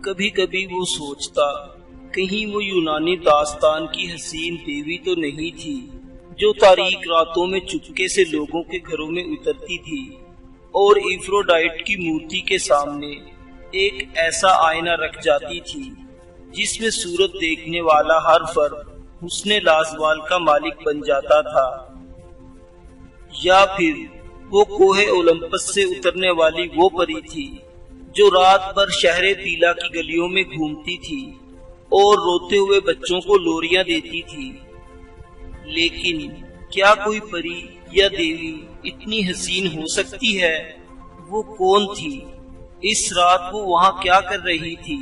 کبھی کبھی وہ سوچتا کہیں وہ یونانی داستان کی حسین دیوی تو نہیں تھی جو تاریک راتوں میں چپکے سے لوگوں کے گھروں میں اترتی تھی اور ایفروڈائٹ کی مورتی کے سامنے ایک ایسا آئینہ رکھ جاتی تھی جس میں صورت دیکھنے والا ہر فرد حسن لازوال کا مالک بن جاتا تھا، یا پھر وہ کوہ اولمپس سے اترنے والی وہ پری تھی جو رات بھر شہر پیلا کی گلیوں میں گھومتی تھی اور روتے ہوئے بچوں کو لوریاں دیتی تھی۔ لیکن کیا کوئی پری یا دیوی اتنی حسین ہو سکتی ہے؟ وہ کون تھی؟ اس رات وہ وہاں کیا کر رہی تھی؟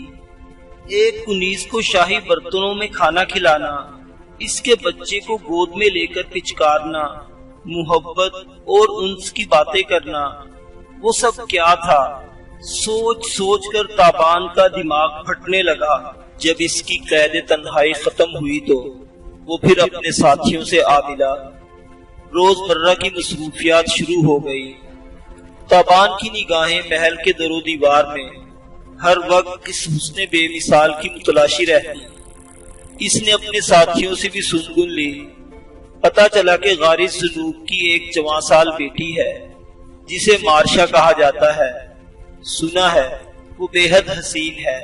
ایک کنیز کو شاہی برتنوں میں کھانا کھلانا، اس کے بچے کو گود میں لے کر پچکارنا، محبت اور انس کی باتیں کرنا، وہ سب کیا تھا؟ سوچ سوچ کر تابان کا دماغ پھٹنے لگا۔ جب اس کی قید تنہائی ختم ہوئی تو وہ پھر اپنے ساتھیوں سے آ ملا۔ روز مرہ کی مصروفیات شروع ہو گئی۔ تابان کی نگاہیں محل کے در و دیوار میں ہر وقت اس حسن بے مثال کی متلاشی رہتی۔ اس نے اپنے ساتھیوں سے بھی سن گن لی۔ پتا چلا کہ غارث زنوب کی ایک جوان سال بیٹی ہے جسے مارشا کہا جاتا ہے۔ سنا ہے وہ بے حد حسین ہے،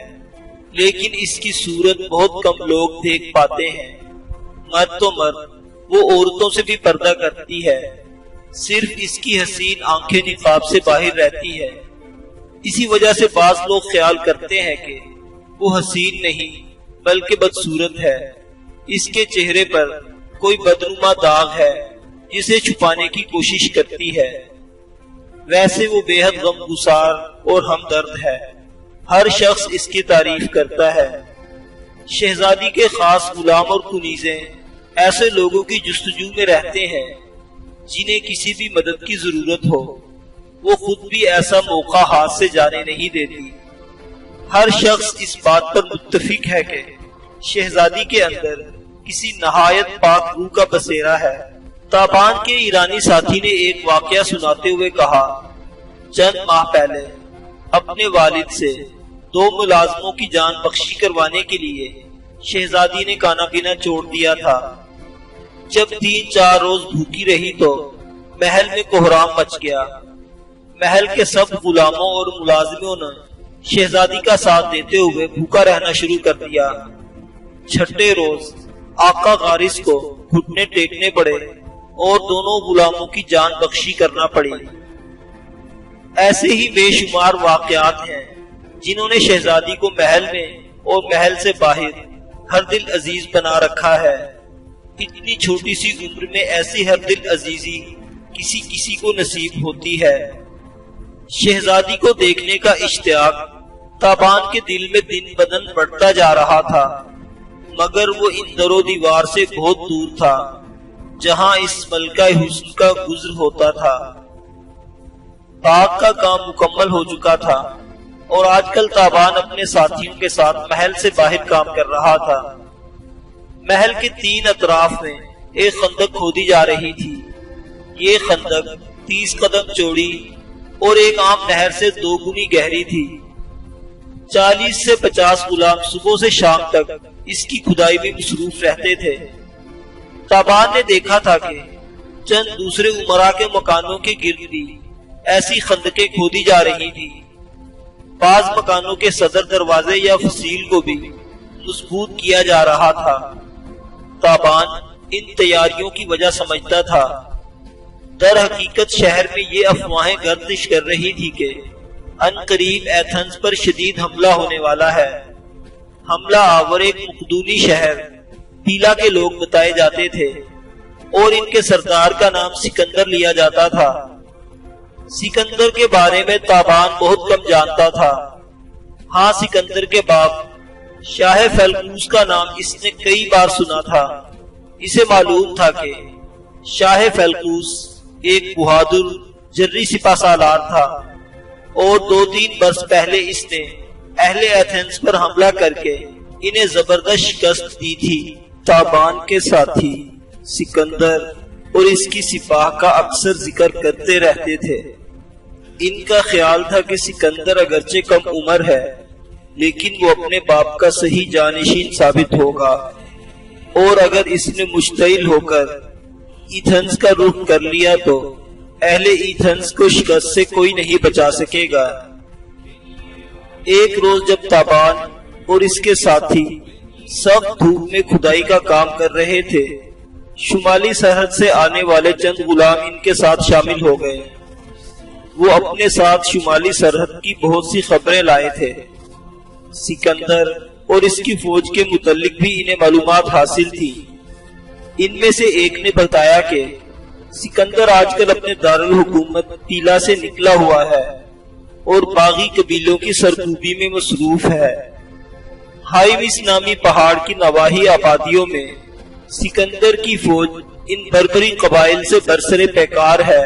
لیکن اس کی صورت بہت کم لوگ دیکھ پاتے ہیں۔ مرد تو مرد، وہ عورتوں سے بھی پردہ کرتی ہے، صرف اس کی حسین آنکھیں نقاب سے باہر رہتی ہے۔ اسی وجہ سے بعض لوگ خیال کرتے ہیں کہ وہ حسین نہیں بلکہ بدصورت ہے۔ اس کے چہرے پر کوئی بدنما داغ ہے جسے چھپانے کی کوشش کرتی ہے۔ ویسے وہ بے حد غمگسار اور ہمدرد ہے، ہر شخص اس کی تعریف کرتا ہے۔ شہزادی کے خاص غلام اور کنیزیں ایسے لوگوں کی جستجو میں رہتے ہیں جنہیں کسی بھی مدد کی ضرورت ہو، وہ خود بھی ایسا موقع ہاتھ سے جانے نہیں دیتی۔ ہر شخص اس بات پر متفق ہے کہ شہزادی کے اندر کسی نہایت پاک روح کا بسیرا ہے۔ تابان کے ایرانی ساتھی نے ایک واقعہ سناتے ہوئے کہا، چند ماہ پہلے اپنے والد سے 2 ملازموں کی جان بخشی کروانے کے لیے شہزادی نے کھانا پینا چھوڑ دیا تھا۔ جب 3-4 روز بھوکی رہی تو محل میں کوہرام مچ گیا۔ محل کے سب غلاموں اور ملازموں نے شہزادی کا ساتھ دیتے ہوئے بھوکا رہنا شروع کر دیا۔ چھٹے روز آقا غارث کو گھٹنے ٹیکنے پڑے اور دونوں غلاموں کی جان بخشی کرنا پڑی۔ ایسے ہی بے شمار واقعات ہیں جنہوں نے شہزادی کو محل میں اور محل سے باہر ہر دل عزیز بنا رکھا ہے۔ اتنی چھوٹی سی عمر میں ایسی ہر دل عزیزی کسی کسی کو نصیب ہوتی ہے۔ شہزادی کو دیکھنے کا اشتیاق تابان کے دل میں دن بدن بڑھتا جا رہا تھا، مگر وہ ان در و دیوار سے بہت دور تھا جہاں اس ملکہ حسن کا گزر ہوتا تھا۔ باغ کا کام مکمل ہو چکا تھا اور آج کل تابان اپنے ساتھیوں کے ساتھ محل سے باہر کام کر رہا تھا۔ محل کے 3 اطراف میں ایک خندق کھودی جا رہی تھی۔ یہ خندق 30 قدم چوڑی اور ایک عام نہر سے 2 گنی گہری تھی۔ 40 سے 50 غلام صبح سے شام تک اس کی کھدائی میں مصروف رہتے تھے۔ تابان نے دیکھا تھا کہ چند دوسرے امراء کے مکانوں کے گرد بھی ایسی خندقیں کھودی جا رہی تھی۔ بعض مکانوں کے صدر دروازے یا فصیل کو بھی مضبوط کیا جا رہا تھا۔ تابان ان تیاریوں کی وجہ سمجھتا تھا۔ در حقیقت شہر میں یہ افواہیں گردش کر رہی تھی کہ ان قریب ایتھنز پر شدید حملہ ہونے والا ہے۔ حملہ آور ایک مقدونی شہر پیلا کے لوگ بتائے جاتے تھے اور ان کے سردار کا نام سکندر لیا جاتا تھا۔ سکندر کے بارے میں تابان بہت کم جانتا تھا۔ ہاں، سکندر کے باپ شاہ فیلکوس کا نام اس نے کئی بار سنا تھا۔ اسے معلوم تھا کہ شاہ فیلکوس ایک بہادر جری سپہ سالار تھا اور 2-3 برس پہلے اس نے اہل ایتھنز پر حملہ کر کے انہیں زبردست شکست دی تھی۔ تابان کے ساتھی سکندر اور اس کی سپاہ کا اکثر ذکر کرتے رہتے تھے۔ ان کا خیال تھا کہ سکندر اگرچہ کم عمر ہے لیکن وہ اپنے باپ کا صحیح جانشین ثابت ہوگا، اور اگر اس نے مشتعل ہو کر ایتھنز کا رخ کر لیا تو اہل ایتھنز کو شکست سے کوئی نہیں بچا سکے گا۔ ایک روز جب تابان اور اس کے ساتھی سخت دھوپ میں کھدائی کا کام کر رہے تھے، شمالی سرحد سے آنے والے چند غلام ان کے ساتھ شامل ہو گئے۔ وہ اپنے ساتھ شمالی سرحد کی بہت سی خبریں لائے تھے۔ سکندر اور اس کی فوج کے متعلق بھی انہیں معلومات حاصل تھی۔ ان میں سے ایک نے بتایا کہ سکندر آج کل اپنے دارالحکومت پیلا سے نکلا ہوا ہے اور باغی قبیلوں کی سرکوبی میں مصروف ہے۔ ہائیوس نامی پہاڑ کی نواحی آبادیوں میں سکندر کی فوج ان بربری قبائل سے برسر پیکار ہے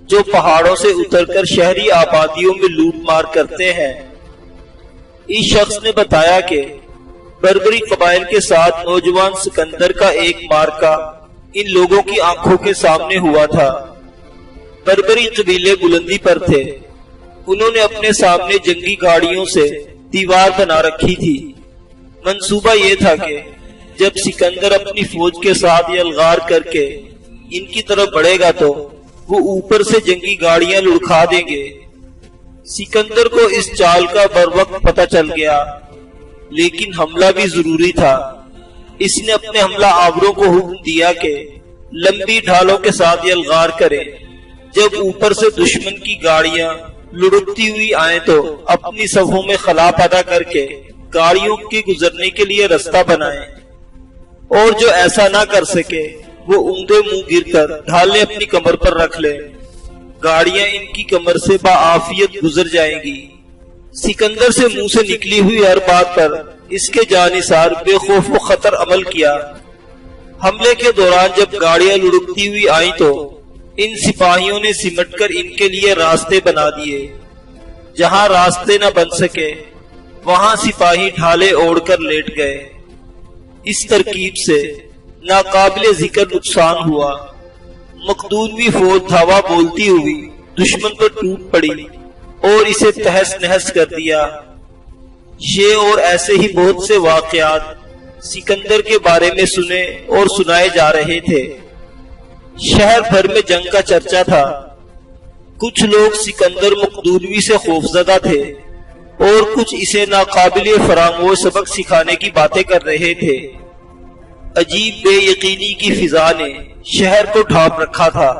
جو پہاڑوں سے اتر کر شہری آبادیوں میں لوٹ مار کرتے ہیں۔ اس شخص نے بتایا کہ بربری قبائل کے ساتھ نوجوان سکندر کا ایک مارکا ان لوگوں کی آنکھوں کے سامنے ہوا تھا۔ بربری قبیلے بلندی پر تھے۔ انہوں نے اپنے سامنے جنگی گاڑیوں سے دیوار بنا رکھی تھی۔ منصوبہ یہ تھا کہ جب سکندر اپنی فوج کے ساتھ یلغار کر کے ان کی طرف بڑھے گا تو وہ اوپر سے جنگی گاڑیاں لڑکھا دیں گے۔ سکندر کو اس چال کا بروقت پتہ چل گیا، لیکن حملہ بھی ضروری تھا۔ اس نے اپنے حملہ آوروں کو حکم دیا کہ لمبی ڈھالوں کے ساتھ یلغار کریں۔ جب اوپر سے دشمن کی گاڑیاں لڑکتی ہوئی آئیں تو اپنی صفوں میں خلا پیدا کر کے گاڑیوں کے گزرنے کے لیے رستہ بنائیں، اور جو ایسا نہ کر سکے وہ اونگے منہ گر کر ڈھالیں اپنی کمر پر رکھ لیں۔ گاڑیاں ان کی کمر سے بعافیت گزر جائیں گی۔ سکندر سے منہ سے نکلی ہوئی ہر بات پر اس کے جانثار بے خوف و خطر عمل کیا۔ حملے کے دوران جب گاڑیاں لڑکتی ہوئی آئیں تو ان سپاہیوں نے سمٹ کر ان کے لیے راستے بنا دیے۔ جہاں راستے نہ بن سکے وہاں سپاہی ڈھالے اوڑھ کر لیٹ گئے۔ اس ترکیب سے ناقابل ذکر نقصان ہوا۔ مقدونوی فوج دھاوا بولتی ہوئی دشمن پر ٹوٹ پڑی اور اسے تہس نہس کر دیا۔ یہ اور ایسے ہی بہت سے واقعات سکندر کے بارے میں سنے اور سنائے جا رہے تھے۔ شہر بھر میں جنگ کا چرچا تھا۔ کچھ لوگ سکندر مقدونوی سے خوفزدہ تھے اور کچھ اسے ناقابل فراموش سبق سکھانے کی باتیں کر رہے تھے۔ عجیب بے یقینی کی فضا نے شہر کو ڈھانپ رکھا تھا۔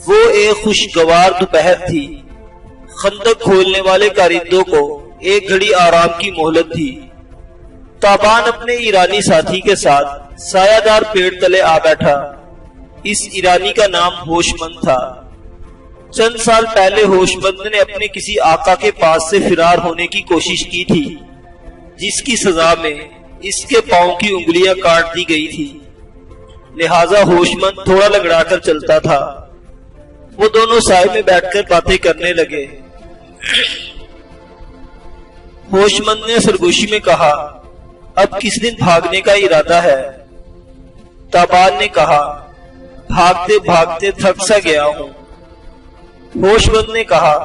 وہ ایک خوشگوار دوپہر تھی۔ خندق کھولنے والے کارندوں کو ایک گھڑی آرام کی مہلت تھی۔ تابان اپنے ایرانی ساتھی کے ساتھ سایہ دار پیڑ تلے آ بیٹھا۔ اس ایرانی کا نام ہوشمند تھا۔ چند سال پہلے ہوشمند نے اپنے کسی آقا کے پاس سے فرار ہونے کی کوشش کی تھی، جس کی سزا میں اس کے پاؤں کی انگلیاں کاٹ دی گئی تھی۔ لہذا ہوشمند تھوڑا لنگڑا کر چلتا تھا۔ وہ دونوں سائے میں بیٹھ کر باتیں کرنے لگے۔ ہوشمند نے سرگوشی میں کہا، اب کس دن بھاگنے کا ارادہ ہے؟ تابان نے کہا، بھاگتے بھاگتے تھک سا گیا ہوں۔ ہوشمند نے کہا،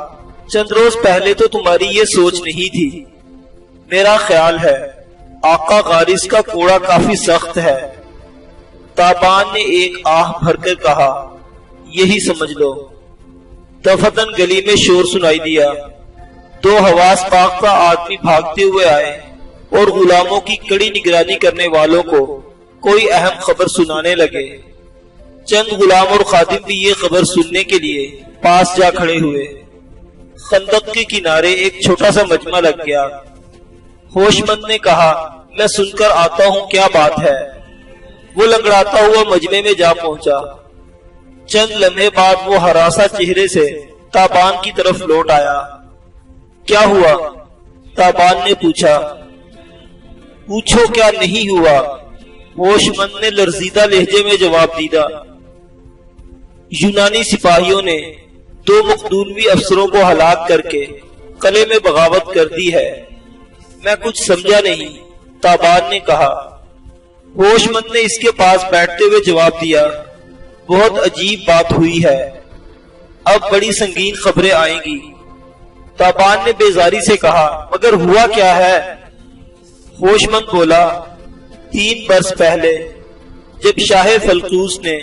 چند روز پہلے تو تمہاری یہ سوچ نہیں تھی۔ میرا خیال ہے آقا غارث کا کوڑا کافی سخت ہے۔ تابان نے ایک آہ بھر کر کہا، یہی سمجھ لو۔ دفتن گلی میں شور سنائی دیا۔ دو حواس پاک کا آدمی بھاگتے ہوئے آئے اور غلاموں کی کڑی نگرانی کرنے والوں کو کوئی اہم خبر سنانے لگے۔ چند غلام اور خادم بھی یہ خبر سننے کے لیے پاس جا کھڑے ہوئے۔ خندق کے کنارے ایک چھوٹا سا مجمع لگ گیا۔ ہوشمند نے کہا، میں سن کر آتا ہوں، کیا بات ہے؟ وہ لنگڑاتا ہوا مجمع میں جا پہنچا۔ چند لمحے بعد وہ ہراسا چہرے سے تابان کی طرف لوٹ آیا۔ کیا ہوا؟ تابان نے پوچھا۔ پوچھو کیا نہیں ہوا؟ ہوشمند نے لرزیدہ لہجے میں جواب دیا۔ یونانی سپاہیوں نے 2 مقدونوی افسروں کو ہلاک کر کے قلعے میں بغاوت کر دی ہے۔ میں کچھ سمجھا نہیں، تابان نے کہا۔ ہوشمند نے اس کے پاس بیٹھتے ہوئے جواب دیا، بہت عجیب بات ہوئی ہے۔ اب بڑی سنگین خبریں آئیں گی۔ تابان نے بیزاری سے کہا مگر ہوا کیا ہے؟ ہوش مند بولا 3 برس پہلے جب شاہ فلقوس نے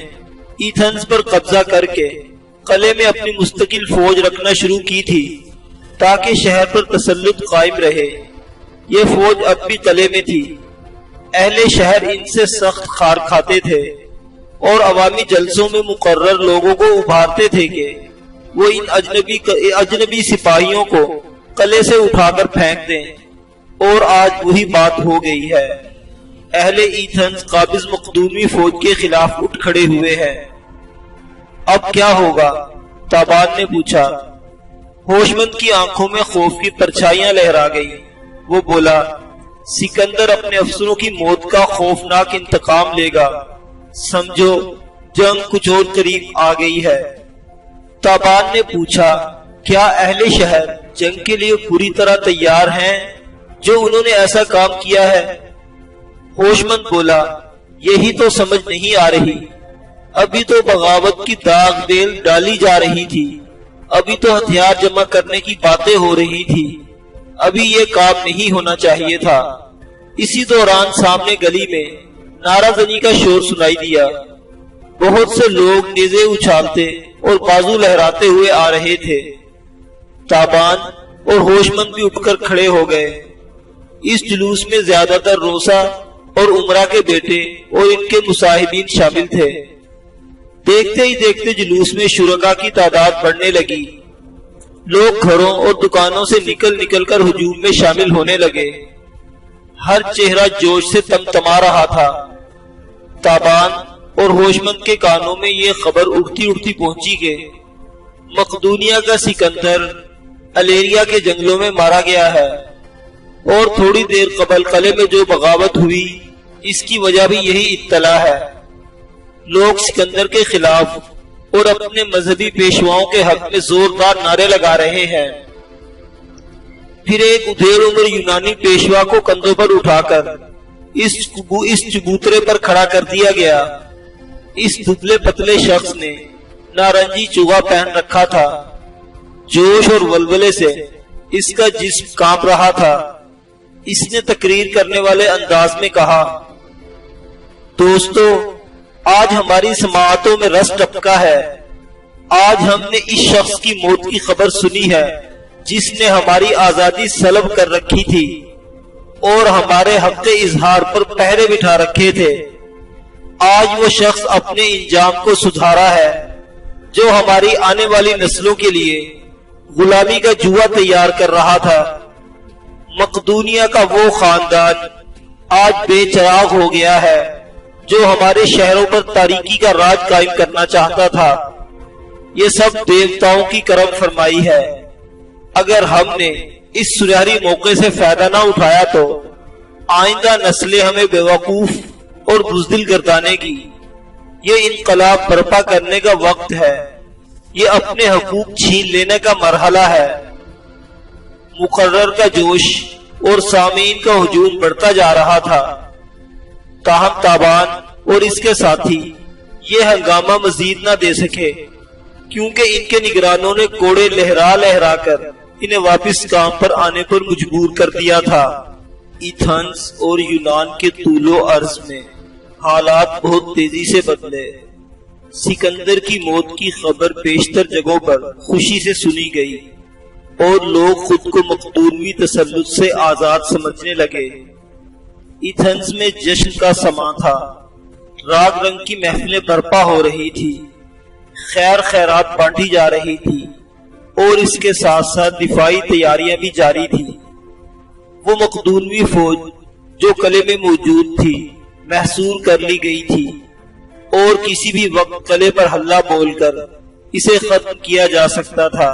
ایتھنز پر قبضہ کر کے قلعے میں اپنی مستقل فوج رکھنا شروع کی تھی تاکہ شہر پر تسلط قائم رہے، یہ فوج اب بھی قلعے میں تھی۔ اہل شہر ان سے سخت خار کھاتے تھے اور عوامی جلسوں میں مقرر لوگوں کو ابھارتے تھے کہ وہ ان اجنبی سپاہیوں کو قلعے سے اٹھا کر پھینک دیں، اور آج وہی بات ہو گئی ہے۔ اہل ایتھنز قابض مقدونی فوج کے خلاف اٹھ کھڑے ہوئے ہیں۔ اب کیا ہوگا؟ تابان نے پوچھا۔ ہوشمند کی آنکھوں میں خوف کی پرچھائیاں لہرا گئی۔ وہ بولا سکندر اپنے افسروں کی موت کا خوفناک انتقام لے گا، سمجھو جنگ کچھ اور قریب آ گئی ہے۔ تابان نے پوچھا کیا اہل شہر جنگ کے لیے پوری طرح تیار ہیں جو انہوں نے ایسا کام کیا ہے؟ ہوشمند بولا یہی تو سمجھ نہیں آ رہی، ابھی تو بغاوت کی داغ بیل ڈالی جا رہی تھی، ابھی تو ہتھیار جمع کرنے کی باتیں ہو رہی تھی، ابھی یہ کام نہیں ہونا چاہیے تھا۔ اسی دوران سامنے گلی میں نعرہ زنی کا شور سنائی دیا۔ بہت سے لوگ نیزے اچھالتے اور بازو لہراتے ہوئے آ رہے تھے۔ تابان اور ہوشمند بھی اٹھ کر کھڑے ہو گئے۔ اس جلوس میں زیادہ تر روسا اور عمرہ کے بیٹے اور ان کے مصاحبین شامل تھے۔ دیکھتے ہی دیکھتے جلوس میں شرکا کی تعداد بڑھنے لگی۔ لوگ گھروں اور دکانوں سے نکل کر ہجوم میں شامل ہونے لگے۔ ہر چہرہ جوش سے تمتما رہا تھا۔ تابان اور ہوشمند کے کانوں میں یہ خبر اڑتی پہنچی کہ مقدونیہ کا سکندر الیریا کے جنگلوں میں مارا گیا ہے، اور تھوڑی دیر قبل قلعے میں جو بغاوت ہوئی اس کی وجہ بھی یہی اطلاع ہے۔ لوگ سکندر کے خلاف اور اپنے مذہبی پیشواؤں کے حق میں زوردار نعرے لگا رہے ہیں۔ پھر ایک ادھیڑ عمر یونانی پیشوا کو کندھوں پر اٹھا کر اس چبوترے پر کھڑا کر دیا گیا۔ اس دبلے پتلے شخص نے نارنجی چوغا پہن رکھا تھا۔ جوش اور ولولے سے اس کا جسم کانپ رہا تھا۔ اس نے تقریر کرنے والے انداز میں کہا دوستو، آج ہماری سماعتوں میں رس ٹپکا ہے۔ آج ہم نے اس شخص کی موت کی خبر سنی ہے جس نے ہماری آزادی سلب کر رکھی تھی اور ہمارے حق اظہار پر پہرے بٹھا رکھے تھے۔ آج وہ شخص اپنے انجام کو سدھارا ہے جو ہماری آنے والی نسلوں کے لیے غلامی کا جوا تیار کر رہا تھا۔ مقدونیہ کا وہ خاندان آج بے چراغ ہو گیا ہے جو ہمارے شہروں پر تاریکی کا راج قائم کرنا چاہتا تھا۔ یہ سب دیوتاؤں کی کرم فرمائی ہے۔ اگر ہم نے اس سنہری موقع سے فائدہ نہ اٹھایا تو آئندہ نسلیں ہمیں بیوقوف اور بزدل گردانے گی۔ یہ انقلاب برپا کرنے کا وقت ہے، یہ اپنے حقوق چھین لینے کا مرحلہ ہے۔ مقرر کا جوش اور سامعین کا ہجوم بڑھتا جا رہا تھا، تاہم تابان اور اس کے ساتھی یہ ہنگامہ مزید نہ دے سکے، کیونکہ ان کے نگرانوں نے کوڑے لہرا کر انہیں واپس کام پر آنے پر مجبور کر دیا تھا۔ ایتھنز اور یونان کے طول و عرض میں حالات بہت تیزی سے بدلے۔ سکندر کی موت کی خبر بیشتر جگہوں پر خوشی سے سنی گئی اور لوگ خود کو مقدونوی تسلط سے آزاد سمجھنے لگے۔ ایتھنز میں جشن کا سماں تھا، راگ رنگ کی محفلیں برپا ہو رہی تھی، خیر خیرات بانٹی جا رہی تھی، اور اس کے ساتھ ساتھ دفاعی تیاریاں بھی جاری تھی۔ وہ مقدونوی فوج جو قلعے میں موجود تھی محصور کر لی گئی تھی، اور کسی بھی وقت قلعے پر حملہ بول کر اسے ختم کیا جا سکتا تھا۔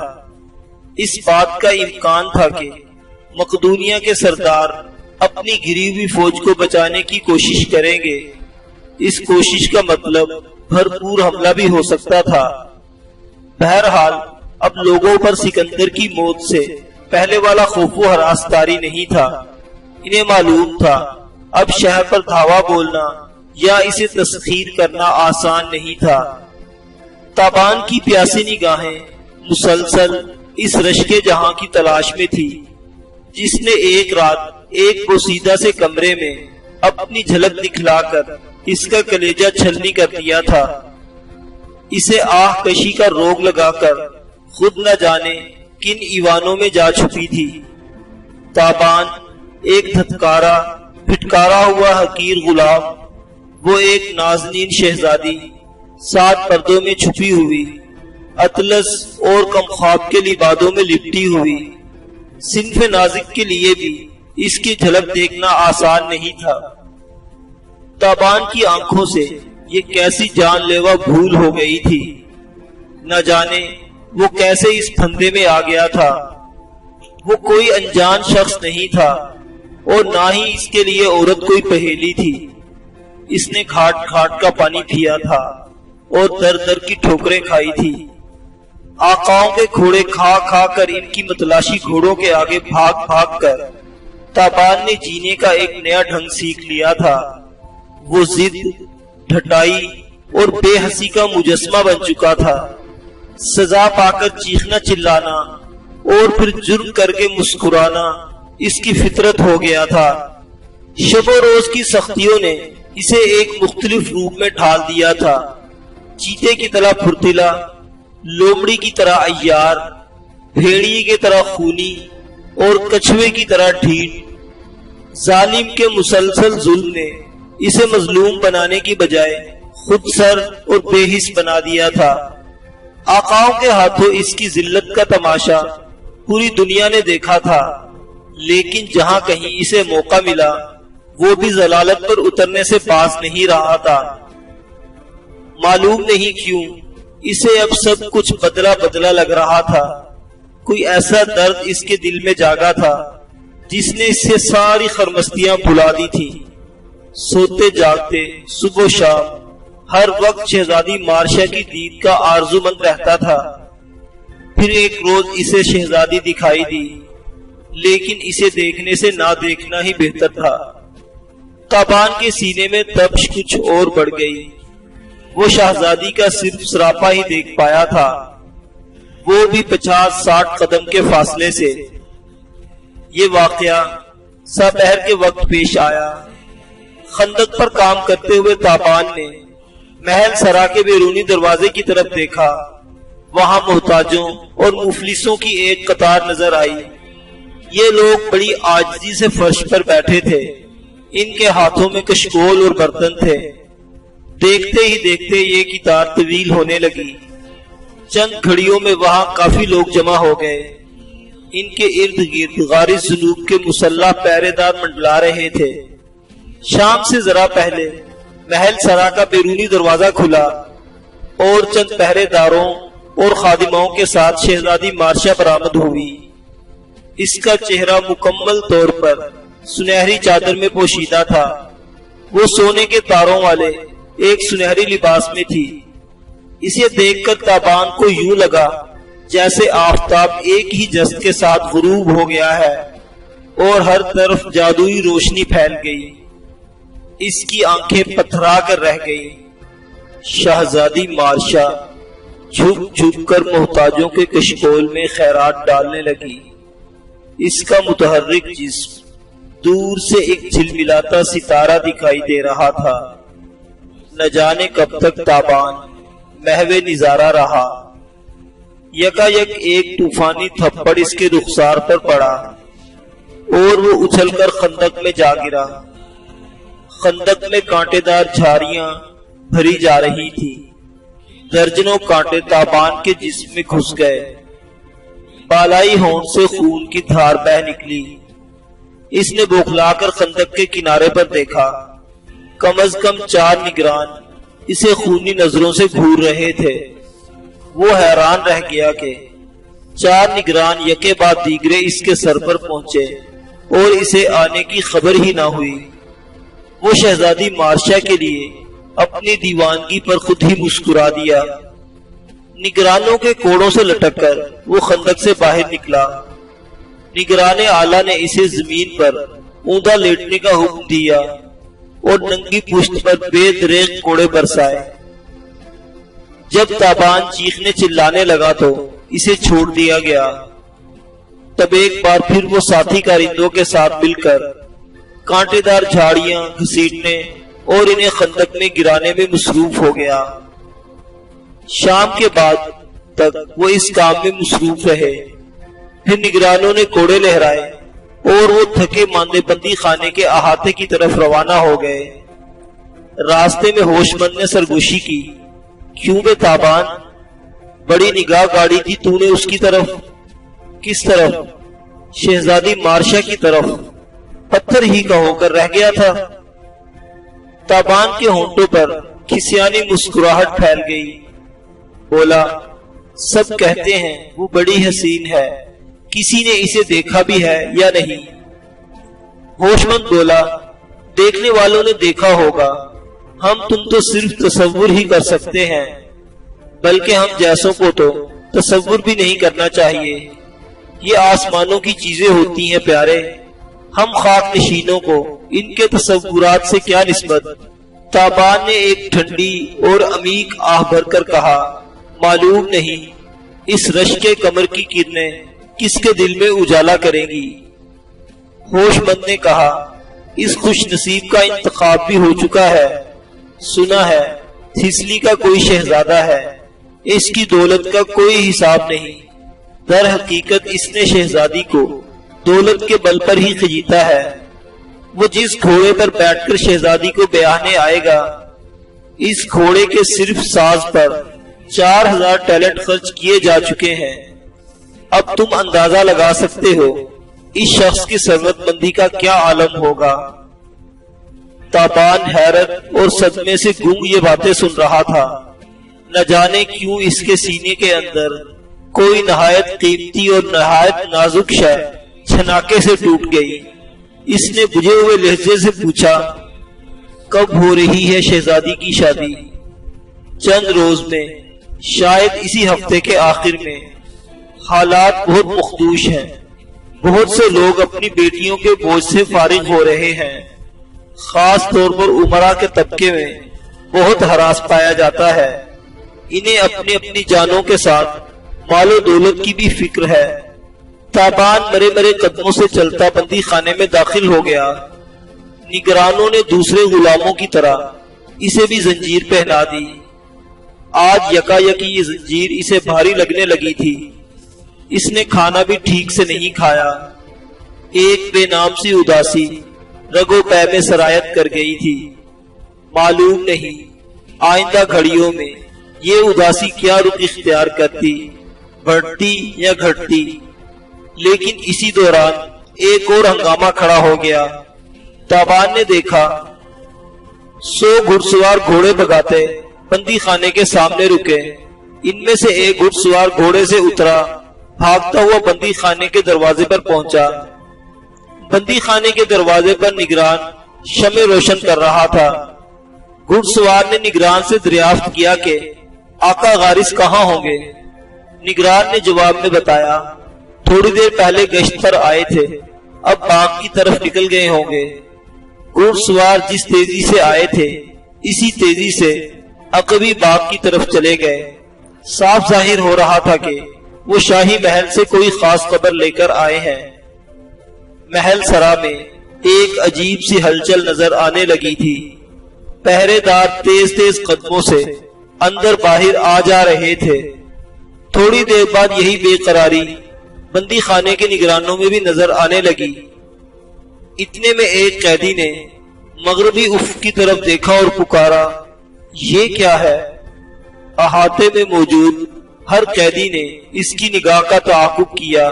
اس بات کا امکان تھا کہ مقدونیہ کے سردار اپنی گری ہوئی فوج کو بچانے کی کوشش کریں گے۔ اس کوشش کا مطلب بھرپور حملہ بھی ہو سکتا تھا۔ بہرحال اب لوگوں پر سکندر کی موت سے پہلے والا خوف و ہراس طاری نہیں تھا۔ انہیں معلوم تھا اب شہر پر دھاوا بولنا یا اسے تسخیر کرنا آسان نہیں تھا۔ تابان کی پیاسی نگاہیں مسلسل اس رشک جہاں کی تلاش میں تھی جس نے ایک رات ایک بوسیدہ سے کمرے میں اپنی جھلک دکھلا کر اس کا کلیجہ چھلنی کر دیا تھا۔ اسے آہ کشی کا روگ لگا کر خود نہ جانے کن ایوانوں میں جا چھپی تھی۔ تابان ایک دھتکارا پھٹکارا ہوا حقیر غلام، وہ ایک نازنین شہزادی 7 پردوں میں چھپی ہوئی، اطلس اور کم خواب کے لبادوں میں لپٹی ہوئی۔ صنف نازک کے لیے بھی اس کی جھلک دیکھنا آسان نہیں تھا۔ تابان کی آنکھوں سے یہ کیسی جان لیوا بھول ہو گئی تھی، نہ جانے وہ کیسے اس پھندے میں آ گیا تھا۔ وہ کوئی انجان شخص نہیں تھا اور نہ ہی اس کے لیے عورت کوئی پہیلی تھی۔ اس نے گھاٹ گھاٹ کا پانی پیا تھا اور در در کی ٹھوکریں کھائی تھی۔ آقاؤں کے گھوڑے کھا کھا کر ان کی متلاشی گھوڑوں کے آگے بھاگ بھاگ کر تابان نے جینے کا ایک نیا ڈھنگ سیکھ لیا تھا۔ وہ ضد، ڈھٹائی اور بے حسی کا مجسمہ بن چکا تھا۔ سزا پا کر چیخنا چلانا اور پھر جرم کر کے مسکرانا اس کی فطرت ہو گیا تھا۔ شب و روز کی سختیوں نے اسے ایک مختلف روپ میں ڈھال دیا تھا۔ چیتے کی طرح پھرتیلا، لومڑی کی طرح عیار، بھیڑیے کی طرح خونی اور کچھوے کی طرح ڈھیٹ۔ ظالم کے مسلسل ظلم نے اسے مظلوم بنانے کی بجائے خود سر اور بے حس بنا دیا تھا۔ آقاؤں کے ہاتھوں اس کی ذلت کا تماشا پوری دنیا نے دیکھا تھا، لیکن جہاں کہیں اسے موقع ملا وہ بھی ضلالت پر اترنے سے باز نہیں رہا تھا۔ معلوم نہیں کیوں اسے اب سب کچھ بدلا بدلا لگ رہا تھا۔ کوئی ایسا درد اس کے دل میں جاگا تھا جس نے اس سے ساری خرمستیاں بھلا دی تھی۔ سوتے جاگتے صبح و شام ہر وقت شہزادی مارشا کی دید کا آرزو مند رہتا تھا۔ پھر ایک روز اسے شہزادی دکھائی دی، لیکن اسے دیکھنے سے نہ دیکھنا ہی بہتر تھا۔ تابان کے سینے میں تپش کچھ اور بڑھ گئی۔ وہ شہزادی کا صرف سراپا ہی دیکھ پایا تھا، وہ بھی 50-60 قدم کے فاصلے سے۔ یہ واقعہ سپہر کے وقت پیش آیا۔ خندق پر کام کرتے ہوئے تابان نے محل سرا کے بیرونی دروازے کی طرف دیکھا۔ وہاں محتاجوں اور مفلسوں کی ایک قطار نظر آئی۔ یہ لوگ بڑی عاجزی سے فرش پر بیٹھے تھے، ان کے ہاتھوں میں کشکول اور برتن تھے۔ دیکھتے ہی دیکھتے یہ قطار طویل ہونے لگی۔ چند گھڑیوں میں وہاں کافی لوگ جمع ہو گئے۔ ان کے ارد گرد غارض ذنوب کے مسلح پہرے دار منڈلا رہے تھے۔ شام سے ذرا پہلے محل سرا کا بیرونی دروازہ کھلا اور چند پہرے داروں اور خادموں کے ساتھ شہزادی مارشا برآمد ہوئی۔ اس کا چہرہ مکمل طور پر سنہری چادر میں پوشیدہ تھا۔ وہ سونے کے تاروں والے ایک سنہری لباس میں تھی۔ اسے دیکھ کر تابان کو یوں لگا جیسے آفتاب ایک ہی جست کے ساتھ غروب ہو گیا ہے اور ہر طرف جادوئی روشنی پھیل گئی۔ اس کی آنکھیں پتھرا کر رہ گئی۔ شہزادی مارشا جھک جھک کر محتاجوں کے کشکول میں خیرات ڈالنے لگی۔ اس کا متحرک جسم دور سے ایک جھلملاتا ستارہ دکھائی دے رہا تھا۔ نہ جانے کب تک تابان محو نظارہ رہا۔ یکا یک ایک طوفانی تھپڑ اس کے رخسار پر پڑا اور وہ اچھل کر خندق میں جا گرا۔ خندق میں کانٹے دار جھاڑیاں بھری جا رہی تھی۔ درجنوں کانٹے تابان کے جسم میں گھس گئے۔ بالائی ہونٹ سے خون کی دھار بہہ نکلی۔ اس نے بوکھلا کر خندق کے کنارے پر دیکھا۔ کم از کم 4 نگران اسے خونی نظروں سے گھور رہے تھے۔ وہ حیران رہ گیا کہ 4 نگران یکے بعد دیگرے اس کے سر پر پہنچے اور اسے آنے کی خبر ہی نہ ہوئی۔ وہ شہزادی مارشا کے لیے اپنی دیوانگی پر خود ہی مسکرا دیا۔ نگرانوں کے کوڑوں سے لٹک کر وہ خندق سے باہر نکلا۔ نگران اعلیٰ نے اسے زمین پر اوندا لیٹنے کا حکم دیا اور ننگی پشت پر بے دریغ کوڑے برسائے۔ جب تابان چیخنے چلانے لگا تو اسے چھوڑ دیا گیا۔ تب ایک بار پھر وہ ساتھی کارندوں کے ساتھ مل کر کانٹے دار جھاڑیاں گھسیٹنے اور انہیں خندق میں گرانے میں مصروف ہو گیا۔ شام کے بعد تک وہ اس کام میں مصروف رہے۔ پھر نگرانوں نے کوڑے لہرائے اور وہ تھکے ماندے بندی خانے کے احاطے کی طرف روانہ ہو گئے۔ راستے میں ہوش مند نے سرگوشی کی، کیوں بے تابان، بڑی نگاہ گاڑی تھی تو نے اس کی طرف؟ کس طرف؟ شہزادی مارشا کی طرف۔ پتھر ہی کا ہو کر رہ گیا تھا۔ تابان کے ہونٹوں پر کھسیانی مسکراہٹ پھیل گئی۔ بولا، سب کہتے ہیں وہ بڑی حسین ہے، کسی نے اسے دیکھا بھی ہے یا نہیں؟ ہوش مند بولا، دیکھنے والوں نے دیکھا ہوگا، ہم تم تو صرف تصور ہی کر سکتے ہیں، بلکہ ہم جیسوں کو تو تصور بھی نہیں کرنا چاہیے۔ یہ آسمانوں کی چیزیں ہوتی ہیں پیارے، ہم خاک نشینوں کو ان کے تصورات سے کیا نسبت؟ تابان نے ایک ٹھنڈی اور عمیق آہ بھر کر کہا، معلوم نہیں اس رش کے کمر کی کرنیں کس کے دل میں اجالا کریں گی۔ ہوش مند نے کہا، اس خوش نصیب کا انتخاب بھی ہو چکا ہے، سنا ہے سسلی کا کوئی شہزادہ ہے، اس کی دولت کا کوئی حساب نہیں۔ در حقیقت اس نے شہزادی کو دولت کے بل پر ہی خجیتا ہے۔ وہ جس گھوڑے پر بیٹھ کر شہزادی کو بیاہنے آئے گا، اس گھوڑے کے صرف ساز پر 4000 ٹیلنٹ خرچ کیے جا چکے ہیں۔ اب تم اندازہ لگا سکتے ہو اس شخص کی ثروت مندی کا کیا عالم ہوگا۔ تابان حیرت اور صدمے سے گونگ یہ باتیں سن رہا تھا۔ نہ جانے کیوں اس کے سینے کے اندر کوئی نہایت قیمتی اور نہایت نازک شے چھناکے سے ٹوٹ گئی۔ اس نے بجھے ہوئے لہجے سے پوچھا، کب ہو رہی ہے شہزادی کی شادی؟ چند روز میں، شاید اسی ہفتے کے آخر میں۔ حالات بہت مخدوش ہیں، بہت سے لوگ اپنی بیٹیوں کے بوجھ سے فارغ ہو رہے ہیں، خاص طور پر امراء کے طبقے میں بہت ہراس پایا جاتا ہے۔ انہیں اپنی اپنی جانوں کے ساتھ مال و دولت کی بھی فکر ہے۔ تابان مرے مرے قدموں سے چلتا بندی خانے میں داخل ہو گیا۔ نگرانوں نے دوسرے غلاموں کی طرح اسے بھی زنجیر پہنا دی۔ آج یکا یکی یہ زنجیر اسے بھاری لگنے لگی تھی۔ اس نے کھانا بھی ٹھیک سے نہیں کھایا۔ ایک بے نام سی اداسی رگو پے میں سرایت کر گئی تھی۔ معلوم نہیں آئندہ گھڑیوں میں یہ اداسی کیا رخ اختیار کرتی، بڑھتی یا گھٹتی۔ لیکن اسی دوران ایک اور ہنگامہ کھڑا ہو گیا۔ تابان نے دیکھا 100 گھڑ سوار گھوڑے بھگاتے بندی خانے کے سامنے رکے۔ ان میں سے ایک گھڑ سوار گھوڑے سے اترا، بھاگتا ہوا بندی خانے کے دروازے پر پہنچا۔ بندی خانے کے دروازے پر نگران شمع روشن کر رہا تھا۔ گھڑ سوار نے نگران سے دریافت کیا کہ آقا غارث کہاں ہوں گے؟ نگران نے جواب میں بتایا، تھوڑی دیر پہلے گشت پر آئے تھے، اب باغ کی طرف نکل گئے ہوں گے۔ گھڑ سوار جس تیزی سے آئے تھے اسی تیزی سے عقبی باغ کی طرف چلے گئے۔ صاف ظاہر ہو رہا تھا کہ وہ شاہی محل سے کوئی خاص خبر لے کر آئے ہیں۔ محل سرا میں ایک عجیب سی ہلچل نظر آنے لگی تھی۔ پہرے دار تیز تیز قدموں سے اندر باہر آ جا رہے تھے۔ تھوڑی دیر بعد یہی بے قراری بندی خانے کے نگرانوں میں بھی نظر آنے لگی۔ اتنے میں ایک قیدی نے مغربی افق کی طرف دیکھا اور پکارا، یہ کیا ہے؟ احاطے میں موجود ہر قیدی نے اس کی نگاہ کا تعاقب کیا۔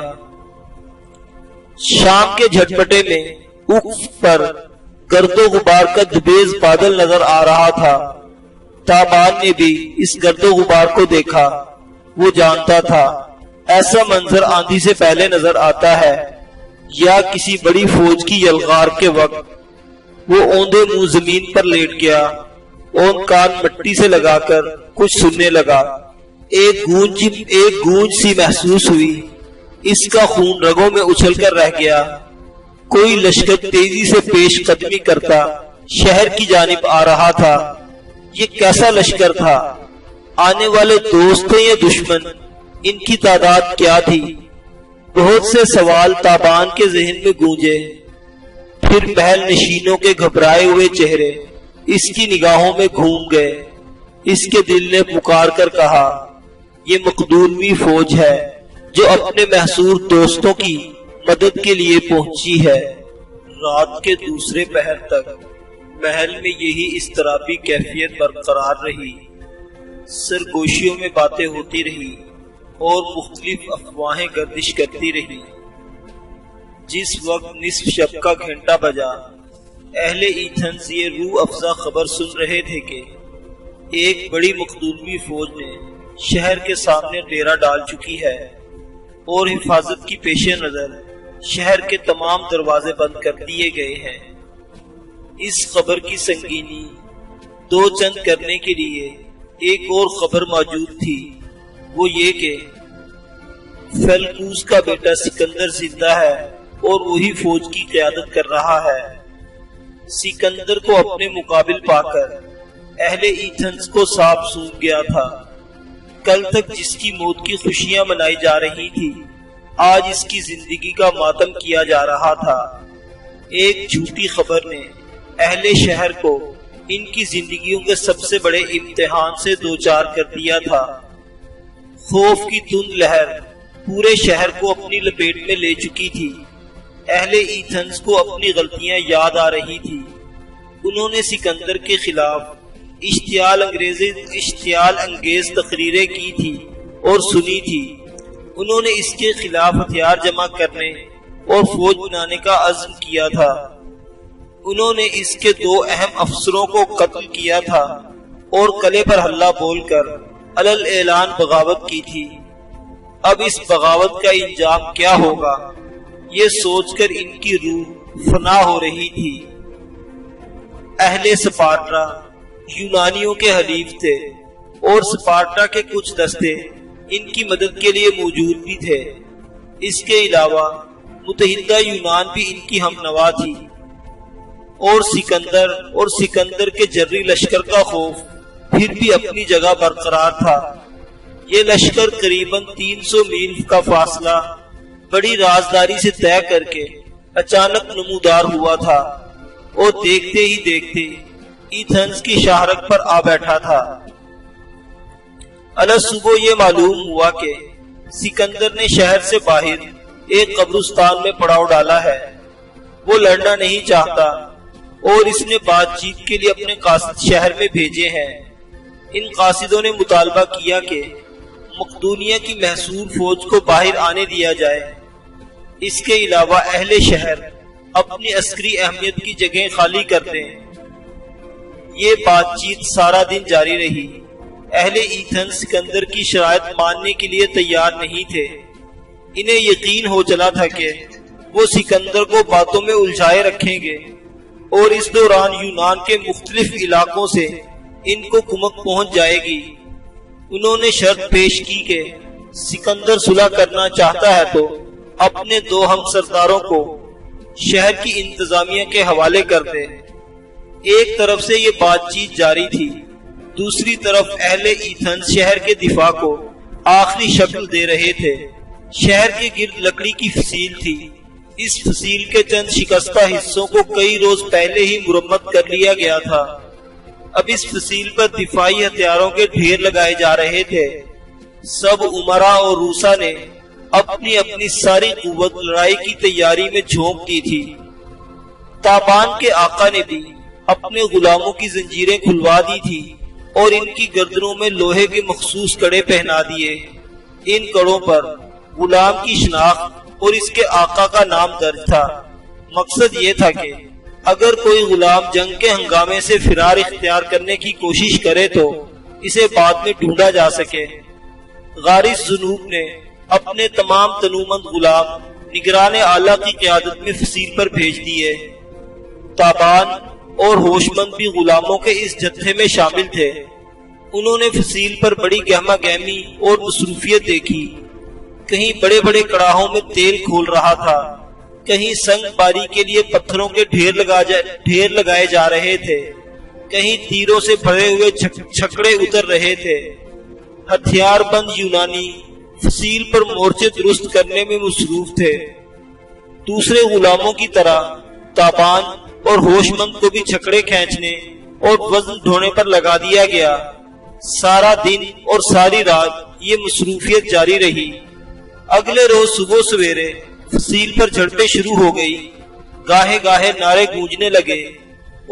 شام کے جھٹپٹے میں افق پر گرد و غبار کا دبیز بادل نظر آ رہا تھا۔ تابان نے بھی اس گرد و غبار کو دیکھا۔ وہ جانتا تھا ایسا منظر آندھی سے پہلے نظر آتا ہے یا کسی بڑی فوج کی یلغار کے وقت۔ وہ اوندے منہ زمین پر لیٹ گیا، اون کان مٹی سے لگا کر کچھ سننے لگا۔ ایک گونج سی محسوس ہوئی، اس کا خون رگوں میں اچھل کر رہ گیا۔ کوئی لشکر تیزی سے پیش قدمی کرتا شہر کی جانب آ رہا تھا۔ یہ کیسا لشکر تھا؟ آنے والے دوست تھے یا دشمن؟ ان کی تعداد کیا تھی؟ بہت سے سوال تابان کے ذہن میں گونجے۔ پھر محل نشینوں کے گھبرائے ہوئے چہرے اس کی نگاہوں میں گھوم گئے۔ اس کے دل نے پکار کر کہا، یہ مقدونوی فوج ہے جو اپنے محصور دوستوں کی مدد کے لیے پہنچی ہے۔ رات کے دوسرے پہر تک محل میں یہی اضطرابی کیفیت برقرار رہی۔ سرگوشیوں میں باتیں ہوتی رہی اور مختلف افواہیں گردش کرتی رہی۔ جس وقت نصف شب کا گھنٹہ بجا، اہل ایتھنز یہ روح افزا خبر سن رہے تھے کہ ایک بڑی مقدونوی فوج نے شہر کے سامنے ڈیرا ڈال چکی ہے اور حفاظت کی پیش نظر شہر کے تمام دروازے بند کر دیے گئے ہیں۔ اس خبر کی سنگینی دو چند کرنے کے لیے ایک اور خبر موجود تھی، وہ یہ کہ فیلکوس کا بیٹا سکندر زندہ ہے اور وہی فوج کی قیادت کر رہا ہے۔ سکندر کو اپنے مقابل پا کر اہل ایتھنز کو سانپ سونپ گیا تھا۔ کل تک جس کی موت کی خوشیاں منائی جا رہی تھی، آج اس کی زندگی کا ماتم کیا جا رہا تھا۔ ایک جھوٹی خبر نے اہل شہر کو ان کی زندگیوں کے سب سے بڑے امتحان سے دوچار کر دیا تھا۔ خوف کی تند لہر پورے شہر کو اپنی لپیٹ میں لے چکی تھی۔ اہل ایتھنز کو اپنی غلطیاں یاد آ رہی تھی۔ انہوں نے سکندر کے خلاف اشتعال انگیز تقریریں کی تھی اور سنی تھی۔ انہوں نے اس کے خلاف ہتھیار جمع کرنے اور فوج بنانے کا عزم کیا تھا۔ انہوں نے اس کے دو اہم افسروں کو قتل کیا تھا اور قلعے پر حلہ بول کر علل اعلان بغاوت کی تھی۔ اب اس بغاوت کا انجام کیا ہوگا، یہ سوچ کر ان کی روح فنا ہو رہی تھی۔ اہل سپارٹا یونانیوں کے حلیف تھے اور سپارٹا کے کچھ دستے ان کی مدد کے لیے موجود بھی تھے۔ اس کے علاوہ متحدہ یونان بھی ان کی ہم نوا تھی، اور سکندر کے جری لشکر کا خوف پھر بھی اپنی جگہ برقرار تھا۔ یہ لشکر قریباً 300 میل کا فاصلہ بڑی رازداری سے طے کر کے اچانک نمودار ہوا تھا اور دیکھتے ہی دیکھتے ایتھنز کی شاہرگ پر آ بیٹھا تھا۔ صبح یہ معلوم ہوا کہ سکندر نے شہر سے باہر ایک قبرستان میں پڑاؤ ڈالا ہے۔ وہ لڑنا نہیں چاہتا اور اس نے بات چیت کے لیے اپنے قاصد شہر میں بھیجے ہیں۔ ان قاصدوں نے مطالبہ کیا کہ مقدونیہ کی محصور فوج کو باہر آنے دیا جائے۔ اس کے علاوہ اہل شہر اپنی عسکری اہمیت کی جگہیں خالی کر دیں۔ یہ بات چیت سارا دن جاری رہی۔ اہل ایتھنز سکندر کی شرائط ماننے کے لیے تیار نہیں تھے۔ انہیں یقین ہو چلا تھا کہ وہ سکندر کو باتوں میں الجھائے رکھیں گے اور اس دوران یونان کے مختلف علاقوں سے ان کو کمک پہنچ جائے گی۔ انہوں نے شرط پیش کی کہ سکندر صلح کرنا چاہتا ہے تو اپنے دو ہم سرداروں کو شہر کی انتظامیہ کے حوالے کر دے۔ ایک طرف سے یہ بات چیت جاری تھی، دوسری طرف اہل ایتھنز شہر کے دفاع کو آخری شکل دے رہے تھے۔ شہر کے گرد لکڑی کی فصیل تھی۔ اس فصیل کے چند شکستہ حصوں کو کئی روز پہلے ہی مرمت کر لیا گیا تھا۔ اب اس فصیل پر دفاعی ہتھیاروں کے ڈھیر لگائے جا رہے تھے۔ سب امراء اور روسا نے اپنی اپنی ساری قوت لڑائی کی تیاری میں جھونک دی تھی۔ تابان کے آقا نے بھی اپنے غلاموں کی زنجیریں کھلوا دی تھی اور ان کی گردنوں میں لوہے کے مخصوص کڑے پہنا دیے۔ ان کڑوں پر غلام کی شناخت اور اس کے آقا کا نام درج تھا۔ مقصد یہ تھا کہ اگر کوئی غلام جنگ کے ہنگامے سے فرار اختیار کرنے کی کوشش کرے تو اسے بعد میں ڈھونڈا جا سکے۔ غارث جنوب نے اپنے تمام تنومند غلام نگران اعلیٰ کی قیادت میں فصیل پر بھیج دیے۔ تابان اور ہوشمند بھی غلاموں کے اس جتھے میں شامل تھے۔ انہوں نے فصیل پر بڑی گہما گہمی اور مصروفیت دیکھی۔ کہیں بڑے بڑے کڑاہوں میں تیل کھول رہا تھا، کہیں سنگ باری کے لیے پتھروں کے ڈھیر لگائے جا رہے تھے، کہیں تیروں سے بھرے ہوئے چھکڑے اتر رہے تھے۔ ہتھیار بند یونانی فصیل پر مورچے درست کرنے میں مصروف تھے۔ دوسرے غلاموں کی طرح تابان اور ہوش مند کو بھی چھکڑے کھینچنے اور وزن ڈھونے پر لگا دیا گیا۔ سارا دن اور ساری رات یہ مصروفیت جاری رہی۔ اگلے روز صبح سویرے فصیل پر جھڑپیں شروع ہو گئی۔ گاہے گاہے نعرے گونجنے لگے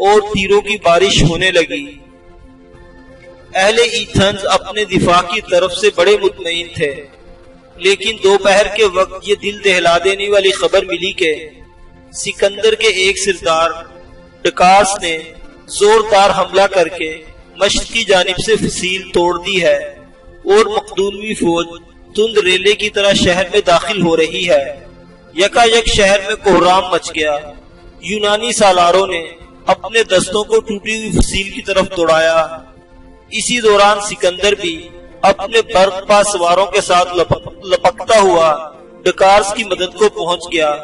اور تیروں کی بارش ہونے لگی۔ اہل ایتھنز اپنے دفاع کی طرف سے بڑے مطمئن تھے، لیکن دوپہر کے وقت یہ دل دہلا دینے والی خبر ملی کہ سکندر کے ایک سردار ڈکارس نے زوردار حملہ کر کے مشرق کی جانب سے فصیل توڑ دی ہے اور مقدونوی فوج تند ریلے کی طرح شہر میں داخل ہو رہی ہے۔ یکا یک شہر میں کوہرام مچ گیا۔ یونانی سالاروں نے اپنے دستوں کو ٹوٹی ہوئی فصیل کی طرف دوڑایا۔ اسی دوران سکندر بھی اپنے برق پا سواروں کے ساتھ لپکتا ہوا ڈکارس کی مدد کو پہنچ گیا۔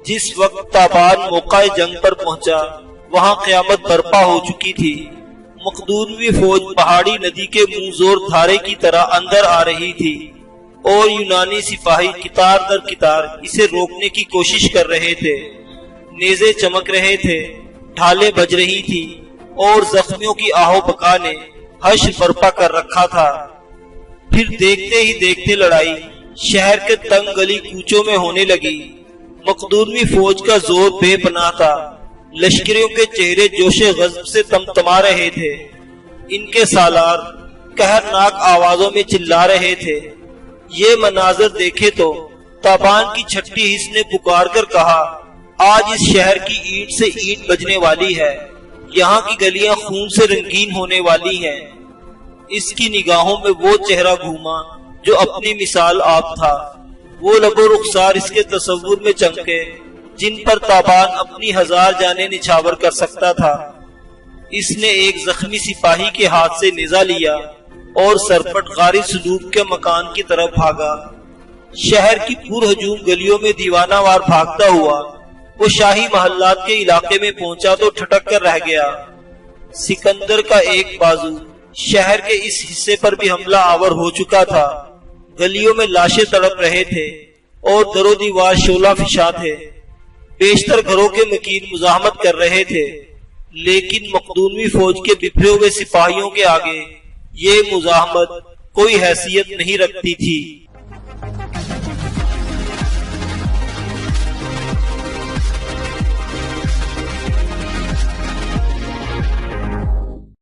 جس وقت تابان موقع جنگ پر پہنچا وہاں قیامت برپا ہو چکی تھی۔ مقدونوی فوج پہاڑی ندی کے منہ زور دھارے کی طرح اندر آ رہی تھی اور یونانی سپاہی قطار در قطار اسے روکنے کی کوشش کر رہے تھے۔ نیزے چمک رہے تھے، ڈھالیں بج رہی تھی اور زخمیوں کی آہو بکا نے حشر برپا کر رکھا تھا۔ پھر دیکھتے ہی دیکھتے لڑائی شہر کے تنگ گلی کوچوں میں ہونے لگی۔ مقدونوی فوج کا زور بے پناہ تھا۔ لشکریوں کے چہرے جوش غضب سے تمتما رہے تھے۔ ان کے سالار قہرناک آوازوں میں چلا رہے تھے۔ یہ مناظر دیکھے تو تابان کی چھٹی حص نے پکار کر کہا، آج اس شہر کی اینٹ سے اینٹ بجنے والی ہے، یہاں کی گلیاں خون سے رنگین ہونے والی ہیں۔ اس کی نگاہوں میں وہ چہرہ گھوما جو اپنی مثال آپ تھا، وہ لب و رخسار اس کے تصور میں چمکے جن پر تابان اپنی ہزار جانیں نچھاور کر سکتا تھا۔ اس نے ایک زخمی سپاہی کے ہاتھ سے نیزہ لیا اور سرپٹ غاری سلوک کے مکان کی طرف بھاگا۔ شہر کی پر ہجوم گلیوں میں دیوانہ وار بھاگتا ہوا وہ شاہی محلات کے علاقے میں پہنچا تو ٹھٹک کر رہ گیا۔ سکندر کا ایک بازو شہر کے اس حصے پر بھی حملہ آور ہو چکا تھا۔ گلیوں میں لاشیں تڑپ رہے تھے اور در و دیوار شعلہ فشاں تھے۔ بیشتر گھروں کے مکین مزاحمت کر رہے تھے، لیکن مقدونوی فوج کے بکھرے ہوئے سپاہیوں کے آگے یہ مزاحمت کوئی حیثیت نہیں رکھتی تھی۔